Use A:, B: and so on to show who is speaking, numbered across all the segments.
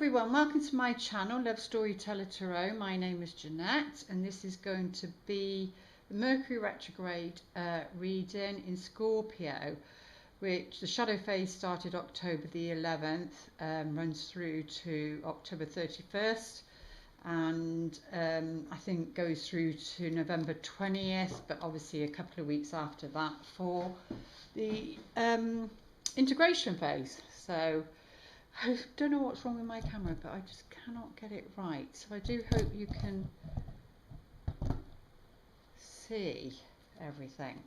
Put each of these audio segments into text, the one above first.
A: everyone, welcome to my channel, Love Storyteller Tarot. My name is Jeanette and this is going to be the Mercury Retrograde reading in Scorpio, which the shadow phase started October the 11th, runs through to October 31st, and I think goes through to November 20th, but obviously a couple of weeks after that for the integration phase. So I don't know what's wrong with my camera, but I just cannot get it right. So I do hope you can see everything.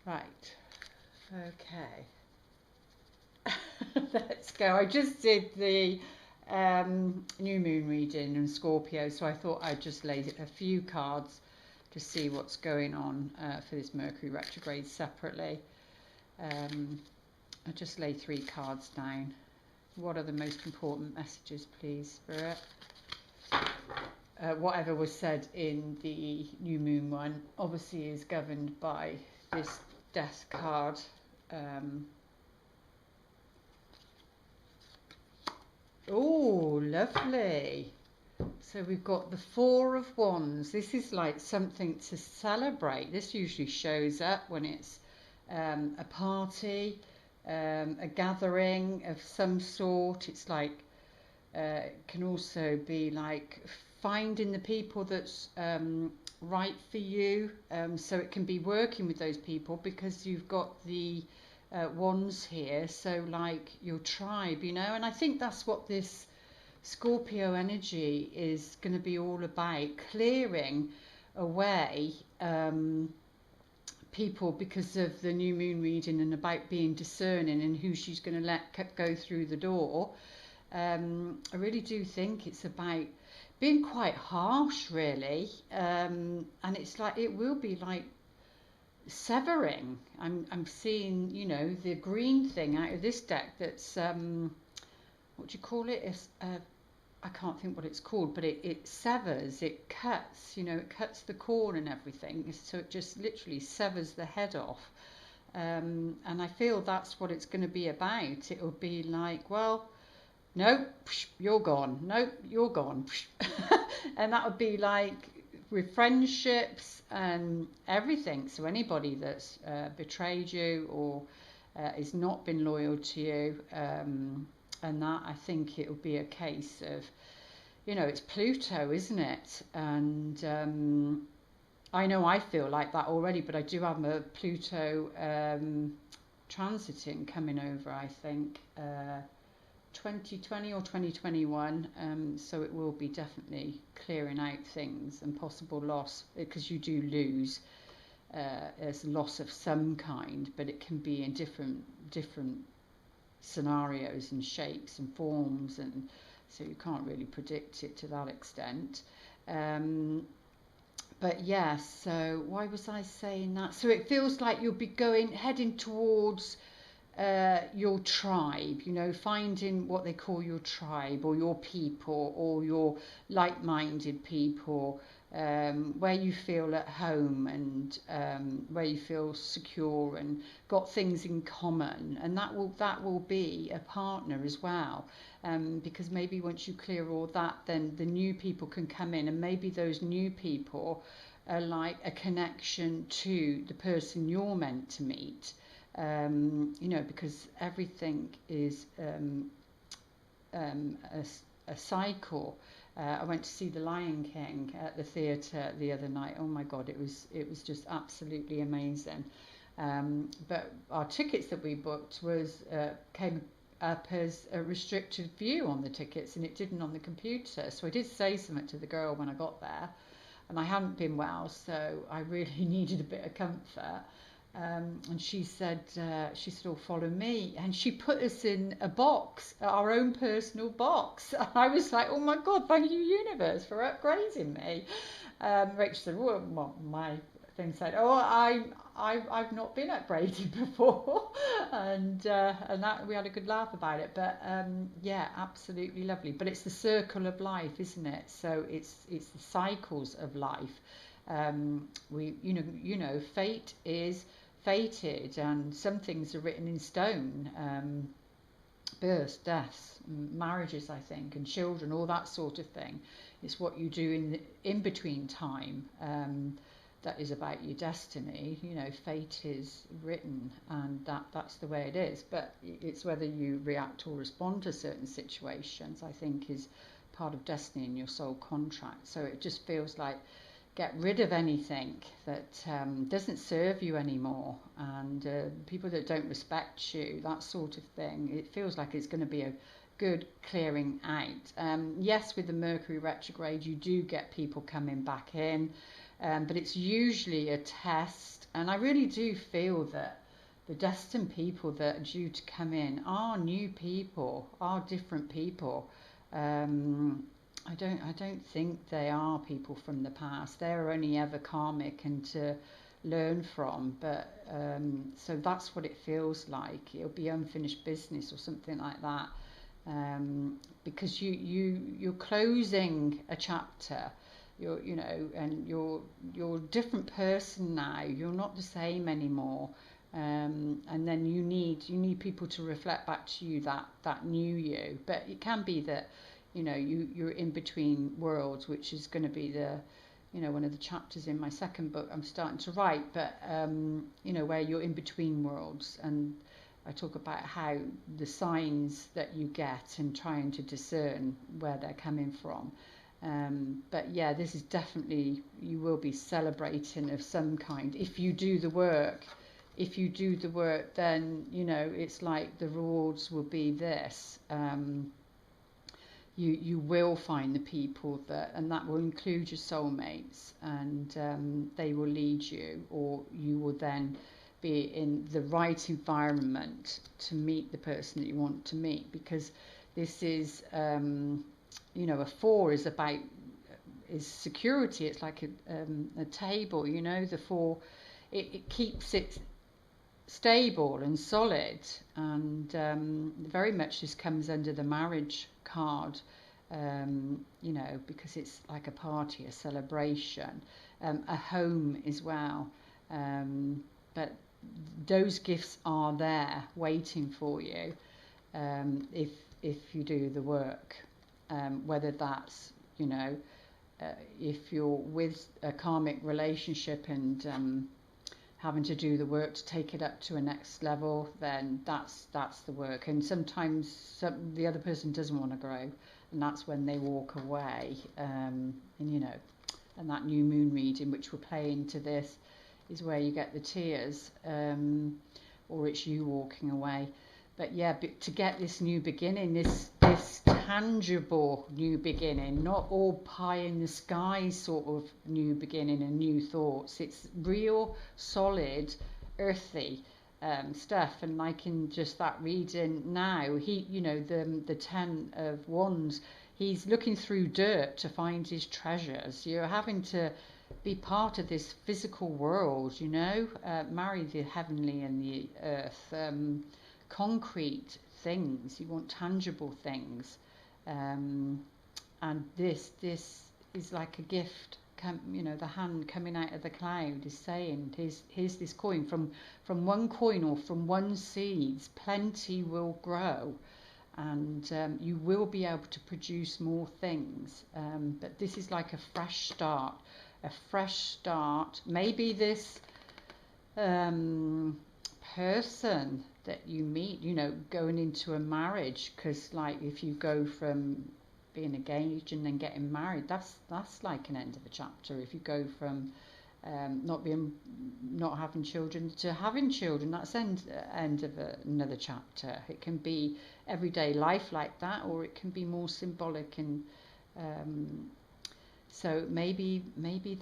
A: Right. Okay. Let's go. I just did the new moon reading in Scorpio, so I thought I'd just lay a few cards to see what's going on for this Mercury retrograde separately. I just lay 3 cards down. What are the most important messages, please, Spirit? Whatever was said in the new moon one obviously is governed by this death card. Oh, lovely. So we've got the 4 of Wands. This is like something to celebrate. This usually shows up when it's a party, a gathering of some sort. It's like it can also be like finding the people that's right for you, so it can be working with those people because you've got the wands here, so like your tribe, you know. And I think that's what this Scorpio energy is going to be all about, clearing away people because of the new moon reading and about being discerning and who she's going to let go through the door. I really do think it's about being quite harsh, really, and it's like it will be like severing. I'm seeing, you know, the green thing out of this deck that's what do you call it? It's I can't think what it's called, but it severs, it cuts, you know, it cuts the cord and everything, so it just literally severs the head off. And I feel that's what it's going to be about. It will be like, well, no, you're gone. No, you're gone. And that would be like with friendships and everything. So anybody that's betrayed you or is not been loyal to you, and that, I think it will be a case of, you know, it's Pluto, isn't it? And I know I feel like that already, but I do have a Pluto transiting coming over, I think, 2020 or 2021, so it will be definitely clearing out things and possible loss, because you do lose as loss of some kind, but it can be in different scenarios and shapes and forms, and so you can't really predict it to that extent. But yes, so why was I saying that? So it feels like you'll be heading towards your tribe, you know, finding what they call your tribe or your people or your like-minded people, where you feel at home and where you feel secure and got things in common, and that will be a partner as well, because maybe once you clear all that, then the new people can come in, and maybe those new people are like a connection to the person you're meant to meet. You know, because everything is a cycle. I went to see The Lion King at the theatre the other night. Oh my God, it was just absolutely amazing. But our tickets that we booked came up as a restricted view on the tickets, and it didn't on the computer. So I did say something to the girl when I got there, and I hadn't been well, so I really needed a bit of comfort. And she said, oh, follow me. And she put us in a box, our own personal box. And I was like, oh my God, thank you, universe, for upgrading me. Rachel said, well, my thing said, oh, I've not been upgraded before. and that we had a good laugh about it. But yeah, absolutely lovely. But it's the circle of life, isn't it? So it's the cycles of life. You know, fate is fated, and some things are written in stone, births, deaths, marriages, I think, and children, all that sort of thing. It's what you do in the in-between time that is about your destiny. You know, fate is written, and that's the way it is. But it's whether you react or respond to certain situations, I think, is part of destiny in your soul contract. So it just feels like get rid of anything that doesn't serve you anymore, and people that don't respect you, that sort of thing. It feels like it's going to be a good clearing out. Yes, with the Mercury retrograde, you do get people coming back in, but it's usually a test. And I really do feel that the destined people that are due to come in are new people, are different people. I don't think they are people from the past. They're only ever karmic and to learn from. But so that's what it feels like. It'll be unfinished business or something like that. Because you're closing a chapter. And you're a different person now. You're not the same anymore. And then you need people to reflect back to you that new you. But it can be that, you're in between worlds, which is going to be one of the chapters in my second book I'm starting to write. But where you're in between worlds, and I talk about how the signs that you get and trying to discern where they're coming from. But yeah, this is definitely, you will be celebrating of some kind if you do the work. If you do the work, then it's like the rewards will be this. You will find the people and that will include your soulmates, and they will lead you, or you will then be in the right environment to meet the person that you want to meet, because this is, a 4 is about is security. It's like a table, the 4, it keeps it stable and solid, and very much this comes under the marriage card, because it's like a party, a celebration, a home as well, but those gifts are there waiting for you, if you do the work, whether that's if you're with a karmic relationship and having to do the work to take it up to a next level, then that's the work. And sometimes the other person doesn't want to grow, and that's when they walk away. And that new moon reading, which will play into this, is where you get the tears, or it's you walking away. But yeah, to get this new beginning, this tangible new beginning, not all pie in the sky sort of new beginning and new thoughts. It's real, solid, earthy stuff. And like in just that reading now, the 10 of Wands, he's looking through dirt to find his treasures. You're having to be part of this physical world, marry the heavenly and the earth, concrete things. You want tangible things, and this is like a gift. The hand coming out of the cloud is saying, here's this coin. From one coin or from one seeds, plenty will grow, and you will be able to produce more things. But this is like a fresh start. Maybe this person that you meet, going into a marriage, because like if you go from being engaged and then getting married, that's like an end of a chapter. If you go from not having children to having children, that's end of another chapter. It can be everyday life like that, or it can be more symbolic, and so maybe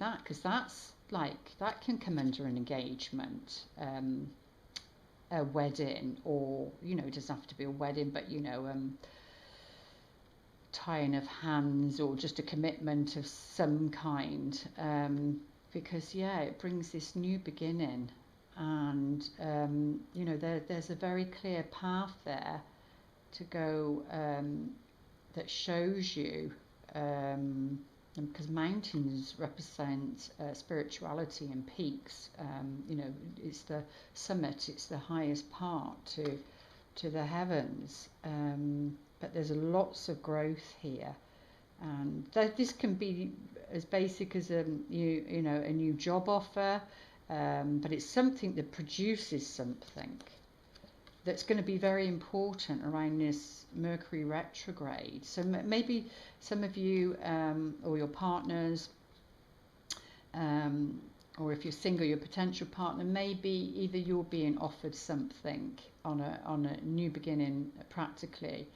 A: that, because that's like, that can come under an engagement, a wedding, or it doesn't have to be a wedding, but tying of hands, or just a commitment of some kind, because it brings this new beginning, and there's a very clear path there to go, that shows you, because mountains represent spirituality and peaks. It's the summit, it's the highest part to to the heavens, but there's lots of growth here, and this can be as basic as a new job offer, but it's something that produces something that's going to be very important around this Mercury retrograde. So maybe some of you or your partners, or if you're single, your potential partner, maybe either you're being offered something on a new beginning practically,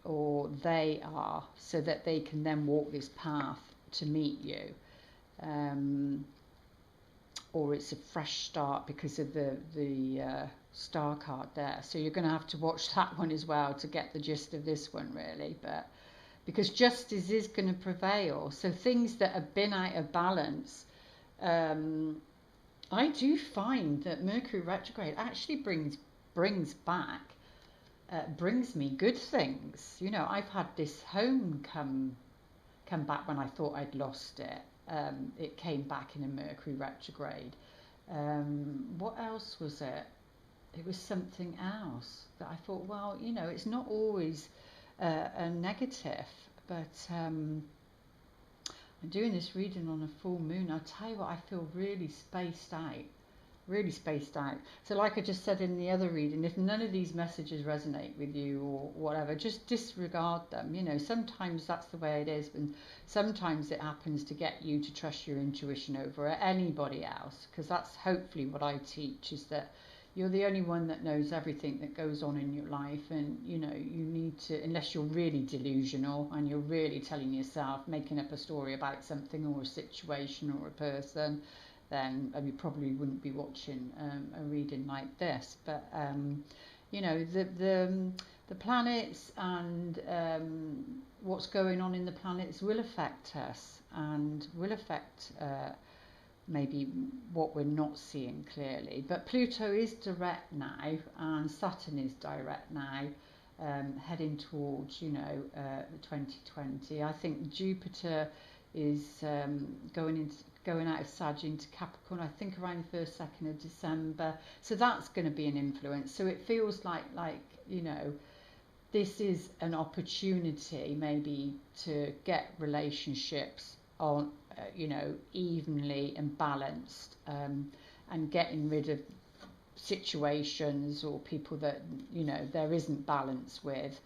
A: or they are, so that they can then walk this path to meet you. Or it's a fresh start because of the star card there. So you're going to have to watch that one as well to get the gist of this one, really. But because justice is going to prevail, so things that have been out of balance, I do find that Mercury retrograde actually brings me good things. You know, I've had this home come back when I thought I'd lost it. It came back in a Mercury retrograde. What else was it? It was something else that I thought, well, you know, it's not always a negative, but I'm doing this reading on a full moon. I'll tell you what, I feel really spaced out. So like I just said in the other reading, if none of these messages resonate with you or whatever, just disregard them. You know, sometimes that's the way it is, and sometimes it happens to get you to trust your intuition over anybody else, because that's hopefully what I teach, is that you're the only one that knows everything that goes on in your life, and you know, you need to, unless you're really delusional and you're really telling yourself, making up a story about something or a situation or a person, then you probably wouldn't be watching a reading like this. But you know, the planets and what's going on in the planets will affect us, and will affect maybe what we're not seeing clearly. But Pluto is direct now, and Saturn is direct now, heading towards, you know, 2020. I think Jupiter is going out of Sag into Capricorn, I think around the 1st, 2nd of December. So that's going to be an influence. So it feels like, you know, this is an opportunity maybe to get relationships on, you know, evenly and balanced, and getting rid of situations or people that, you know, there isn't balance with.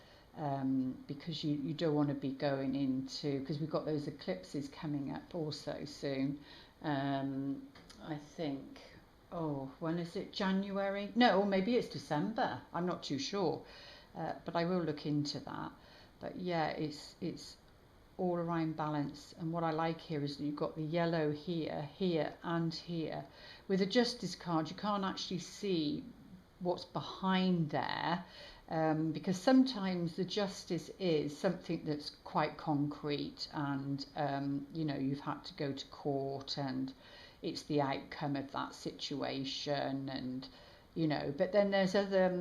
A: Because you don't want to be going into, because we've got those eclipses coming up also soon. I think, when is it? January? No, or maybe it's December. I'm not too sure, but I will look into that. But yeah, it's all around balance. And what I like here is that you've got the yellow here, and here. With a Justice card, you can't actually see what's behind there. Because sometimes the justice is something that's quite concrete, and you know, you've had to go to court and it's the outcome of that situation, and you know, but then there's other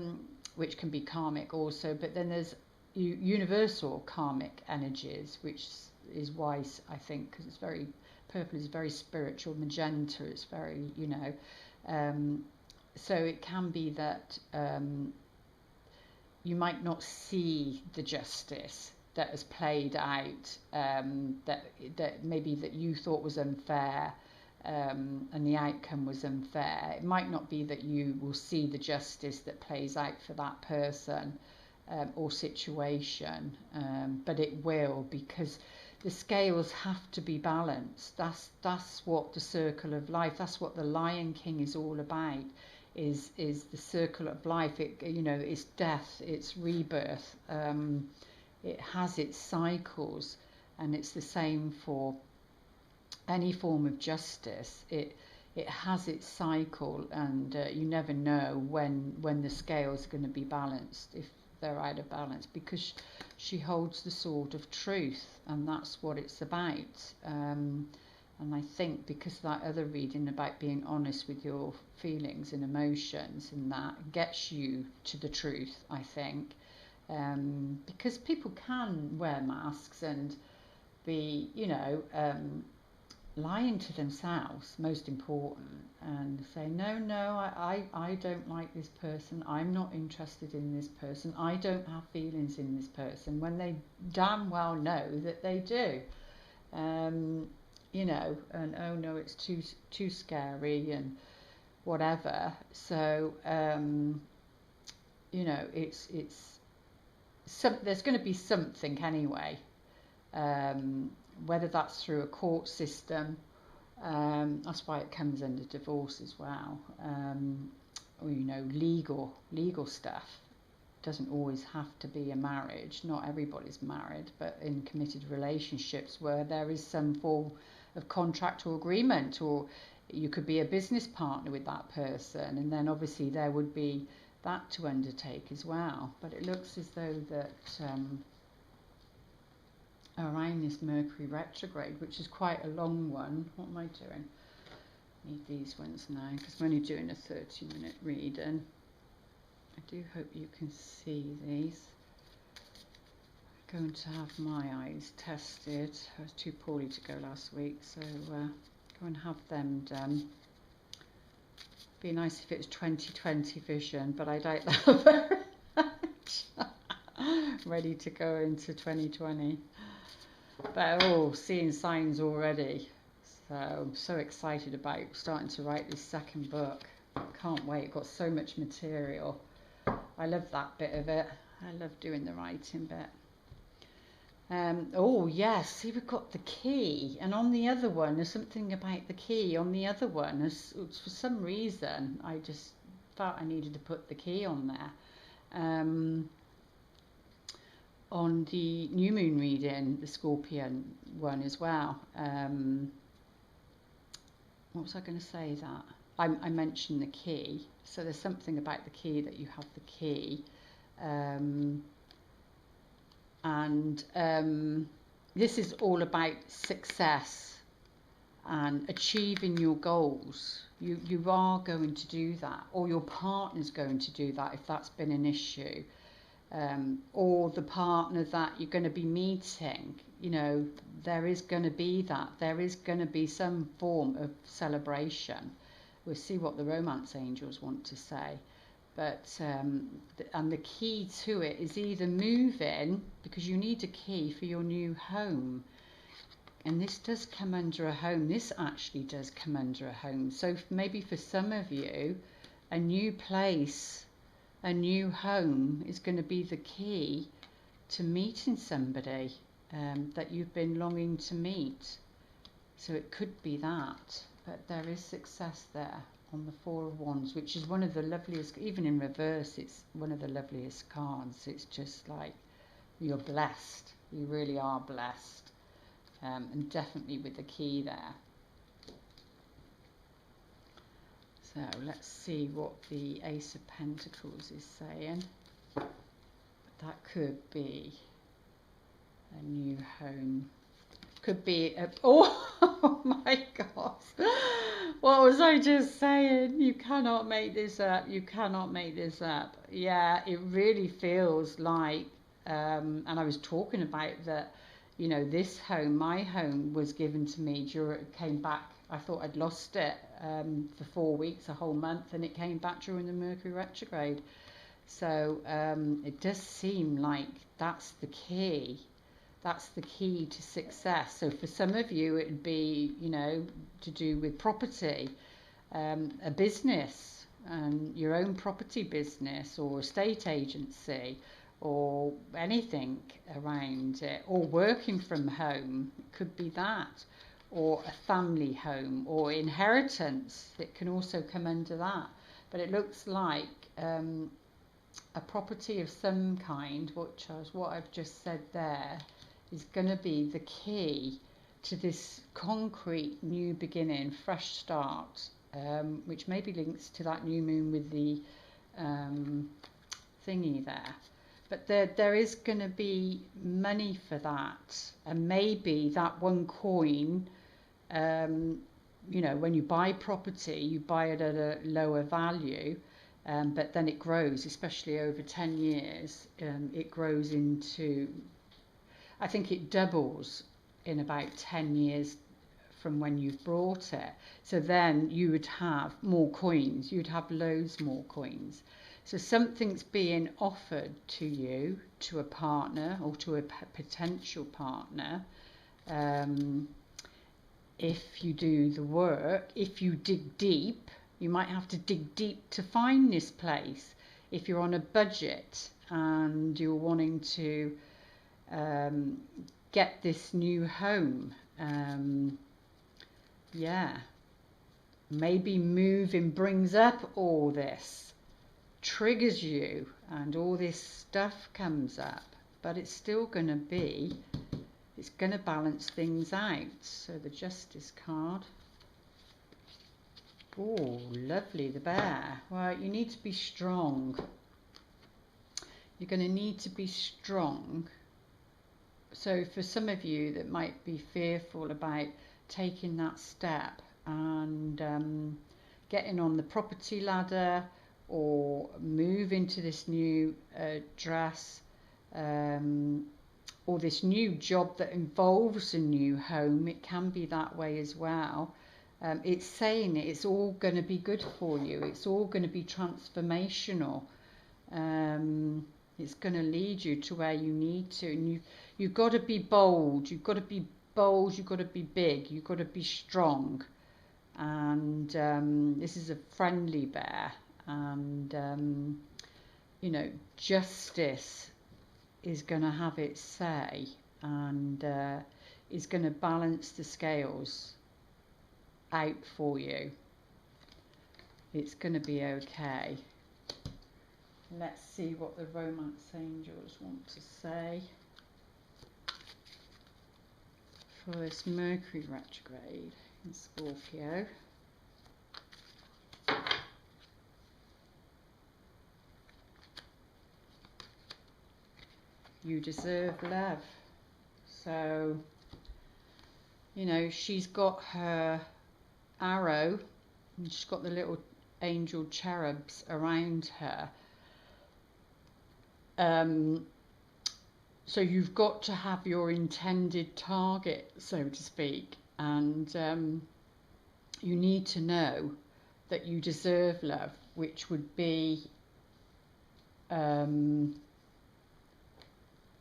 A: which can be karmic also, but then there's universal karmic energies, which is wise, I think, because it's very, purple is very spiritual, magenta is very, you know, so it can be that you might not see the justice that has played out, that maybe that you thought was unfair, and the outcome was unfair. It might not be that you will see the justice that plays out for that person or situation, but it will, because the scales have to be balanced. That's what the circle of life, that's what the Lion King is all about. Is the circle of life. It, you know, it's death, it's rebirth, it has its cycles, and it's the same for any form of justice. It has its cycle, and you never know when the scales are going to be balanced, if they're out of balance, because she holds the sword of truth, and that's what it's about. And I think because of that other reading about being honest with your feelings and emotions, and that gets you to the truth, I think. Because people can wear masks and be, you know, lying to themselves, most important, and say, no, I don't like this person, I'm not interested in this person, I don't have feelings in this person, when they damn well know that they do. You know, and oh no, it's too scary and whatever. So you know, there's going to be something anyway, whether that's through a court system. That's why it comes under divorce as well, or, you know, legal stuff. Doesn't always have to be a marriage. Not everybody's married, but in committed relationships where there is some form of contract or agreement, or you could be a business partner with that person, and then obviously there would be that to undertake as well. But it looks as though that around this Mercury retrograde, which is quite a long one. What am I doing? Need these ones now because I'm only doing a 30-minute reading. I do hope you can see these. I'm going to have my eyes tested. I was too poorly to go last week, so go and have them done. Be nice if it was 20/20 vision, but I doubt that very much. Ready to go into 2020. But seeing signs already. So I'm so excited about starting to write this second book. Can't wait. Got so much material. I love that bit of it. I love doing the writing bit. Oh yes, see, we've got the key, and on the other one there's something about the key. On the other one, for some reason, I just felt I needed to put the key on there. On the new moon reading, the Scorpion one as well. What was I going to say? That I mentioned the key. So there's something about the key, that you have the key. And this is all about success and achieving your goals. You are going to do that, or your partner's going to do that if that's been an issue, or the partner that you're going to be meeting. You know, there is going to be that. There is going to be some form of celebration. We'll see what the romance angels want to say. But and the key to it is either moving, because you need a key for your new home, and this does come under a home. This actually does come under a home. So maybe for some of you, a new place, a new home is going to be the key to meeting somebody that you've been longing to meet. So it could be that, but there is success there on the Four of Wands, which is one of the loveliest, even in reverse, it's one of the loveliest cards. It's just like, you're blessed. You really are blessed. And definitely with the key there. So let's see what the Ace of Pentacles is saying. That could be a new home. Could be a, oh my God. What was I just saying? You cannot make this up. You cannot make this up. Yeah, it really feels like, and I was talking about that, you know, this home, my home, was given to me during, it came back. I thought I'd lost it for 4 weeks, a whole month, and it came back during the Mercury retrograde. So it does seem like that's the key. That's the key to success. So for some of you, it would be, you know, to do with property, a business, and your own property business, or estate agency, or anything around it, or working from home. It could be that, or a family home, or inheritance. It can also come under that. But it looks like a property of some kind, what I've just said there, is going to be the key to this concrete new beginning, fresh start, which maybe links to that new moon with the thingy there. But there is going to be money for that, and maybe that one coin, you know, when you buy property, you buy it at a lower value, but then it grows, especially over 10 years, it grows into, I think it doubles in about 10 years from when you've brought it. So then you would have more coins. You'd have loads more coins. So something's being offered to you, to a partner or to a potential partner. If you do the work, if you dig deep, you might have to dig deep to find this place. If you're on a budget and you're wanting to get this new home, yeah, maybe moving brings up all this, triggers you, and all this stuff comes up, but it's still going to be, it's going to balance things out. So the Justice card. Oh, lovely, the Bear. Well, you need to be strong. You're going to need to be strong. So for some of you that might be fearful about taking that step and getting on the property ladder or move into this new dress or this new job that involves a new home, it can be that way as well. It's saying it's all going to be good for you. It's all going to be transformational. It's going to lead you to where you need to. And you've got to be bold. You've got to be bold. You've got to be big. You've got to be strong. And this is a friendly bear. And, you know, justice is going to have its say. And is going to balance the scales out for you. It's going to be okay. Let's see what the Romance Angels want to say for this Mercury retrograde in Scorpio. You deserve love. So, you know, she's got her arrow and she's got the little angel cherubs around her. So you've got to have your intended target, so to speak, and you need to know that you deserve love, which would be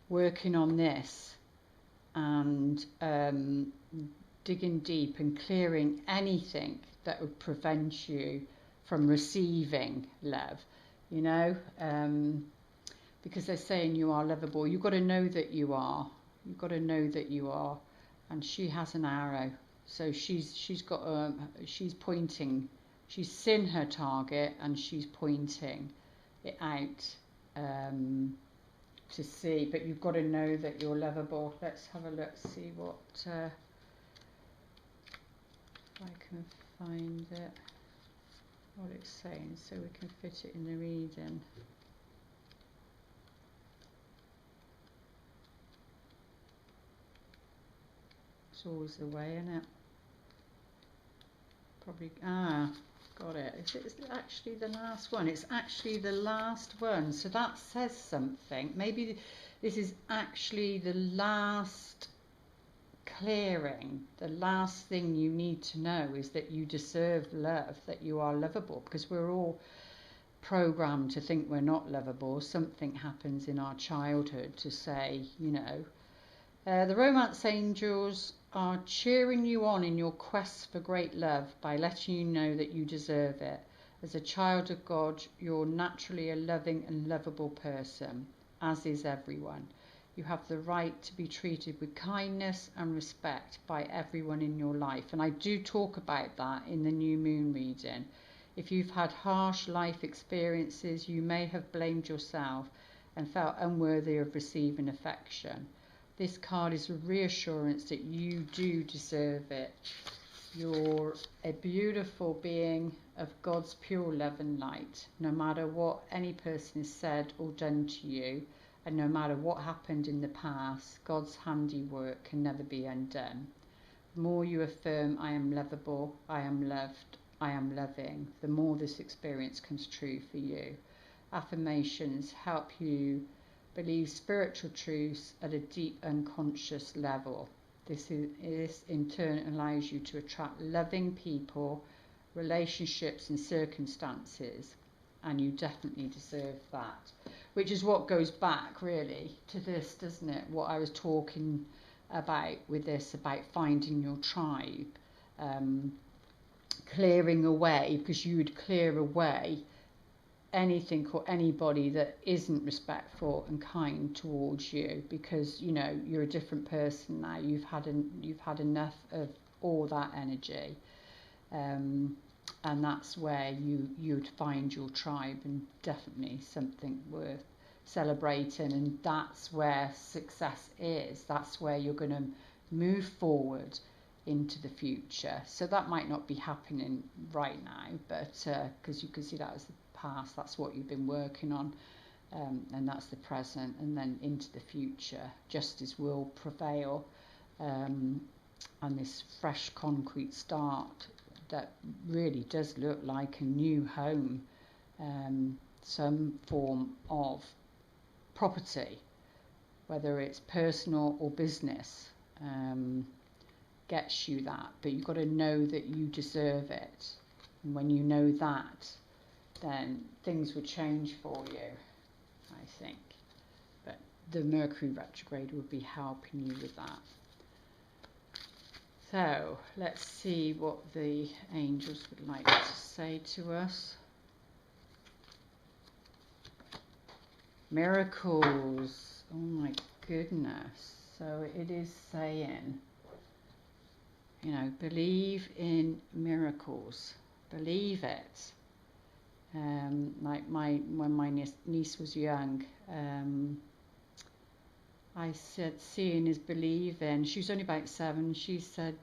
A: working on this and digging deep and clearing anything that would prevent you from receiving love, you know, because they're saying you are lovable. You've got to know that you are. You've got to know that you are. And she has an arrow, so she's got she's pointing. She's seen her target and she's pointing it out to see. But you've got to know that you're lovable. Let's have a look. See what if I can find it. What it's saying, so we can fit it in the reading. It's always the way, isn't it? Probably, got it. It's actually the last one. It's actually the last one. So that says something. Maybe this is actually the last clearing. The last thing you need to know is that you deserve love, that you are lovable, because we're all programmed to think we're not lovable. Something happens in our childhood to say, you know. The Romance Angels are cheering you on in your quest for great love by letting you know that you deserve it. As a child of God, you're naturally a loving and lovable person, as is everyone. You have the right to be treated with kindness and respect by everyone in your life. And I do talk about that in the new moon reading. If you've had harsh life experiences, you may have blamed yourself and felt unworthy of receiving affection. This card is a reassurance that you do deserve it. You're a beautiful being of God's pure love and light. No matter what any person has said or done to you, and no matter what happened in the past, God's handiwork can never be undone. The more you affirm, I am lovable, I am loved, I am loving, the more this experience comes true for you. Affirmations help you believe spiritual truths at a deep unconscious level. This in turn allows you to attract loving people, relationships and circumstances, and you definitely deserve that. Which is what goes back really to this, doesn't it? What I was talking about with this, about finding your tribe, clearing away, because you would clear away anything or anybody that isn't respectful and kind towards you, because you know you're a different person now. You've had enough of all that energy, and that's where you'd find your tribe, and definitely something worth celebrating. And that's where success is. That's where you're going to move forward into the future. So that might not be happening right now, but because you can see that as the past, that's what you've been working on, and that's the present, and then into the future justice will prevail, and this fresh concrete start that really does look like a new home, some form of property, whether it's personal or business, gets you that. But you've got to know that you deserve it, and when you know that, then things will change for you, I think. But the Mercury retrograde would be helping you with that. So let's see what the angels would like to say to us. Miracles. Oh my goodness. So it is saying, you know, believe in miracles. Believe it. Like when my niece was young, I said, seeing is believing. She was only about 7. She said,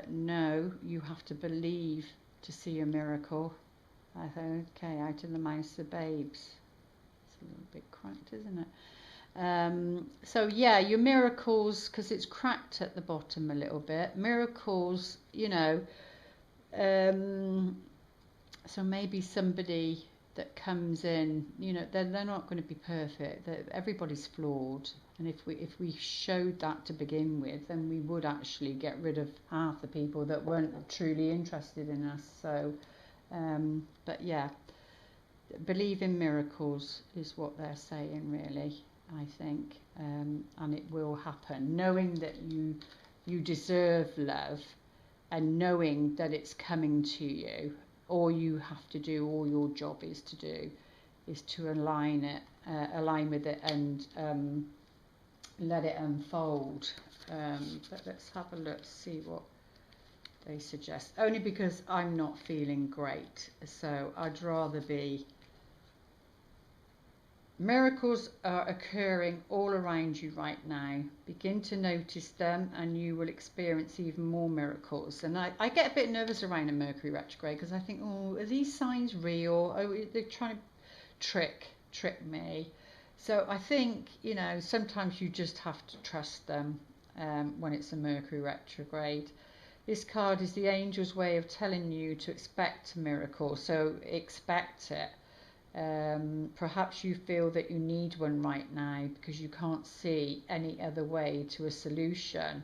A: no, you have to believe to see a miracle. I thought, okay, out of the mouths of babes. It's a little bit cracked, isn't it? So yeah, your miracles, because it's cracked at the bottom a little bit. Miracles, you know, so maybe somebody that comes in, you know, they're not going to be perfect. Everybody's flawed. And if we showed that to begin with, then we would actually get rid of half the people that weren't truly interested in us. So, but yeah, believe in miracles is what they're saying, really, I think. And it will happen. Knowing that you deserve love, and knowing that it's coming to you. All you have to do, all your job is to do, is to align with it, and let it unfold. But let's have a look, see what they suggest. Only because I'm not feeling great, so I'd rather be. Miracles are occurring all around you right now. Begin to notice them, and you will experience even more miracles. And I get a bit nervous around a Mercury retrograde, because I think, oh, are these signs real? Oh, they're trying to trick me. So I think, you know, sometimes you just have to trust them when it's a Mercury retrograde. This card is the angel's way of telling you to expect a miracle, so expect it. Perhaps you feel that you need one right now because you can't see any other way to a solution.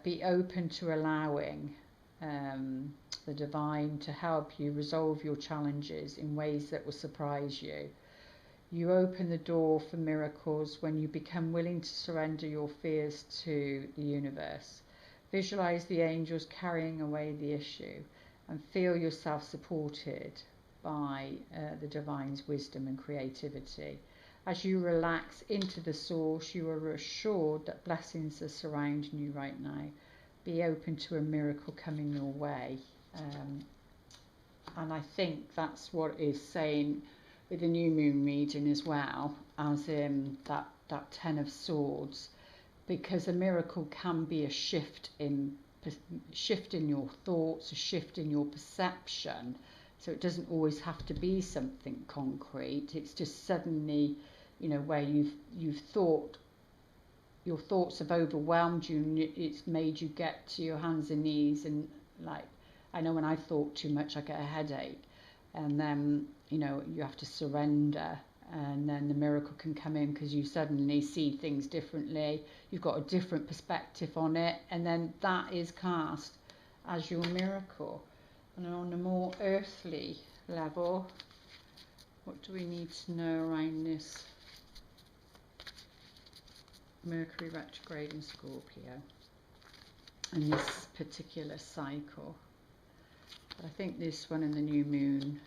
A: Be open to allowing the divine to help you resolve your challenges in ways that will surprise you. You open the door for miracles when you become willing to surrender your fears to the universe. Visualize the angels carrying away the issue, and feel yourself supported by the divine's wisdom and creativity. As you relax into the source, you are assured that blessings are surrounding you right now. Be open to a miracle coming your way. And I think that's what is saying with the new moon reading as well, as in that 10 of Swords, because a miracle can be a shift in your thoughts, a shift in your perception. So it doesn't always have to be something concrete. It's just suddenly, you know, where you've thought, your thoughts have overwhelmed you, and it's made you get to your hands and knees. And like, I know when I thought too much, I get a headache. And then, you know, you have to surrender and then the miracle can come in because you suddenly see things differently. You've got a different perspective on it, and then that is cast as your miracle. And on a more earthly level, what do we need to know around this Mercury retrograde in Scorpio and this particular cycle? But I think this one and the new moon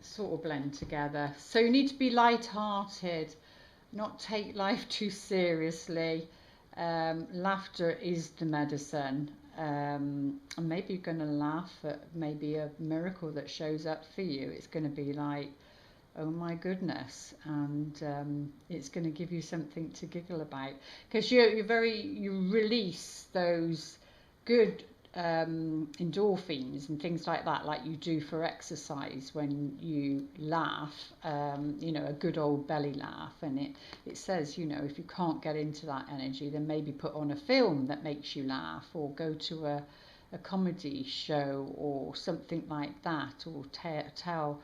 A: sort of blend together. So you need to be light-hearted, not take life too seriously. Laughter is the medicine. And maybe you're going to laugh at maybe a miracle that shows up for you. It's going to be like, oh my goodness, and it's going to give you something to giggle about, because you release those good endorphins and things like that, like you do for exercise when you laugh, you know, a good old belly laugh. And it says, you know, if you can't get into that energy, then maybe put on a film that makes you laugh, or go to a comedy show or something like that, or tell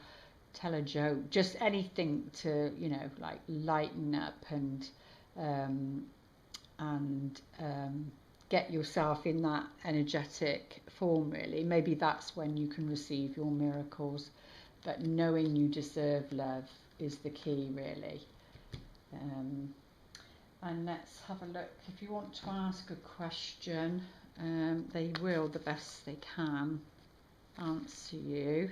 A: a joke, just anything to, you know, like lighten up and get yourself in that energetic form, really. Maybe that's when you can receive your miracles, but knowing you deserve love is the key, really. And let's have a look. If you want to ask a question, they will, the best they can, answer you.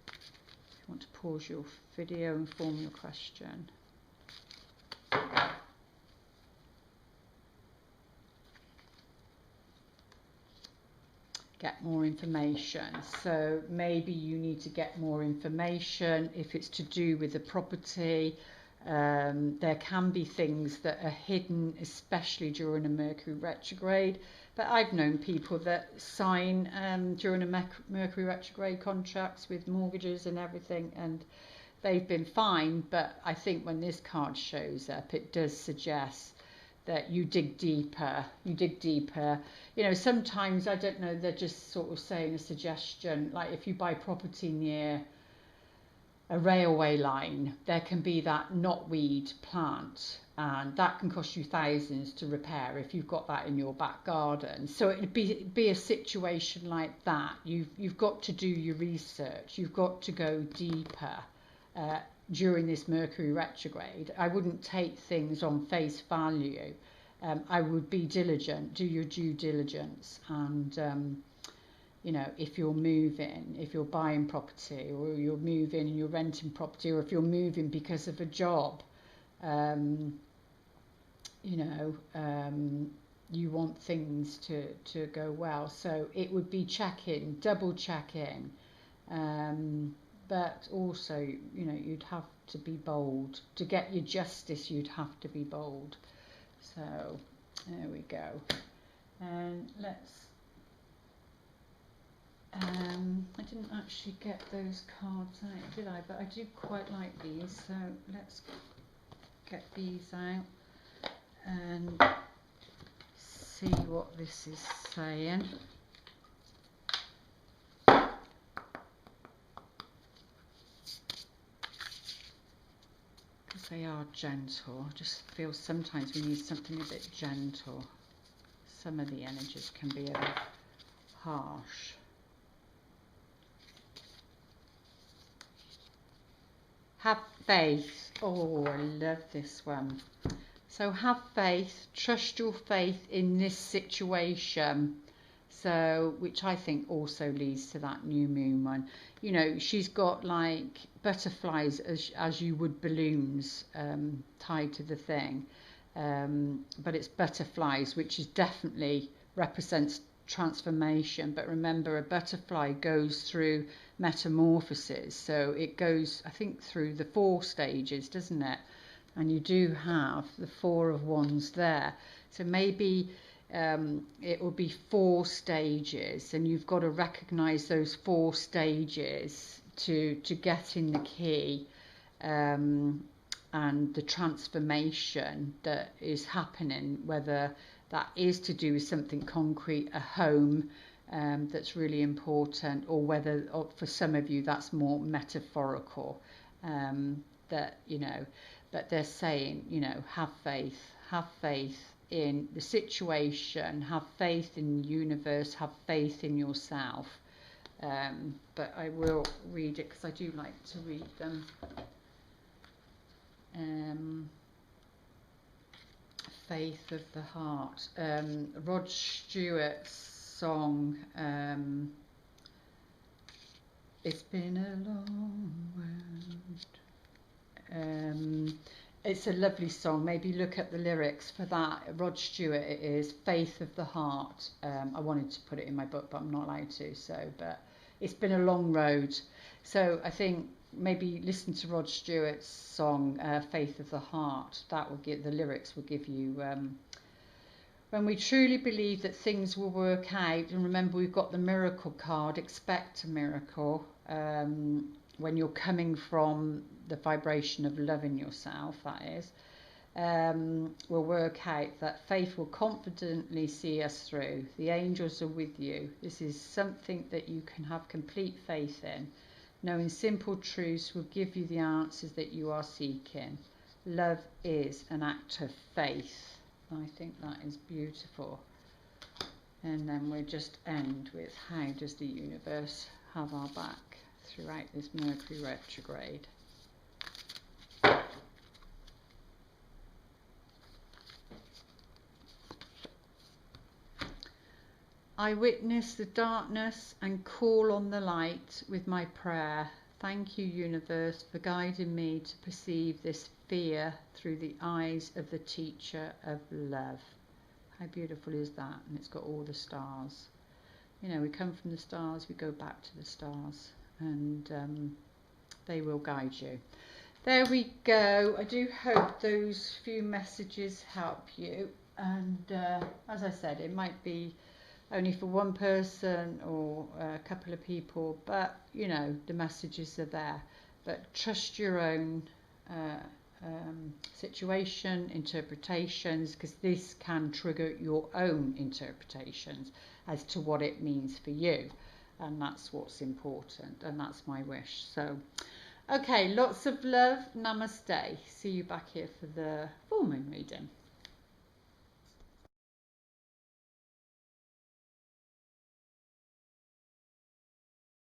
A: If you want to pause your video and form your question. Get more information. So maybe you need to get more information if it's to do with the property. There can be things that are hidden, especially during a Mercury retrograde. But I've known people that sign during a Mercury retrograde contracts with mortgages and everything, and they've been fine. But I think when this card shows up, it does suggest that you dig deeper. You know, sometimes, I don't know, they're just sort of saying a suggestion, like if you buy property near a railway line, there can be that knotweed plant, and that can cost you thousands to repair if you've got that in your back garden. So it'd be a situation like that. You've got to do your research. You've got to go deeper during this Mercury retrograde. I wouldn't take things on face value. I would be diligent, do your due diligence, and you know, if you're moving, if you're buying property, or you're moving and you're renting property, or if you're moving because of a job, you know, you want things to go well. So it would be checking, double checking, but also, you know, you'd have to be bold. To get your justice, you'd have to be bold. So there we go. And let's I didn't actually get those cards out, did I? But I do quite like these, so let's get these out and see what this is saying. Because they are gentle. I just feel sometimes we need something a bit gentle. Some of the energies can be a bit harsh. Have faith. Oh, I love this one. So have faith, trust your faith in this situation. So, which I think also leads to that new moon one. You know, she's got like butterflies as you would balloons tied to the thing. But it's butterflies, which is definitely represents transformation. But remember, a butterfly goes through metamorphosis, so it goes, I think, through the 4 stages, doesn't it? And you do have the 4 of Wands there, so maybe it will be 4 stages, and you've got to recognize those 4 stages to get in the key, and the transformation that is happening, whether that is to do with something concrete, a home, that's really important, or whether, or for some of you, that's more metaphorical. that, you know, but they're saying, you know, have faith in the situation, have faith in the universe, have faith in yourself. But I will read it because I do like to read them. Faith of the Heart. Rod Stewart's song, It's Been a Long Road. It's a lovely song. Maybe look at the lyrics for that. Rod Stewart, it is Faith of the Heart. I wanted to put it in my book, but I'm not allowed to. But it's been a long road. So I think maybe listen to Rod Stewart's song, Faith of the Heart. That will give, the lyrics will give you, when we truly believe that things will work out, and remember we've got the miracle card, expect a miracle, when you're coming from the vibration of loving yourself, that is, will work out that faith will confidently see us through. The angels are with you. This is something that you can have complete faith in. Knowing simple truths will give you the answers that you are seeking. Love is an act of faith. I think that is beautiful. And then we'll just end with, how does the universe have our back throughout this Mercury retrograde? I witness the darkness and call on the light with my prayer. Thank you, universe, for guiding me to perceive this fear through the eyes of the teacher of love. How beautiful is that? And it's got all the stars. You know, we come from the stars, we go back to the stars, and they will guide you. There we go. I do hope those few messages help you. And as I said, it might be only for one person or a couple of people, but you know, the messages are there. But trust your own situation, interpretations, because this can trigger your own interpretations as to what it means for you, and that's what's important, and that's my wish. So okay, lots of love, namaste. See you back here for the full moon reading.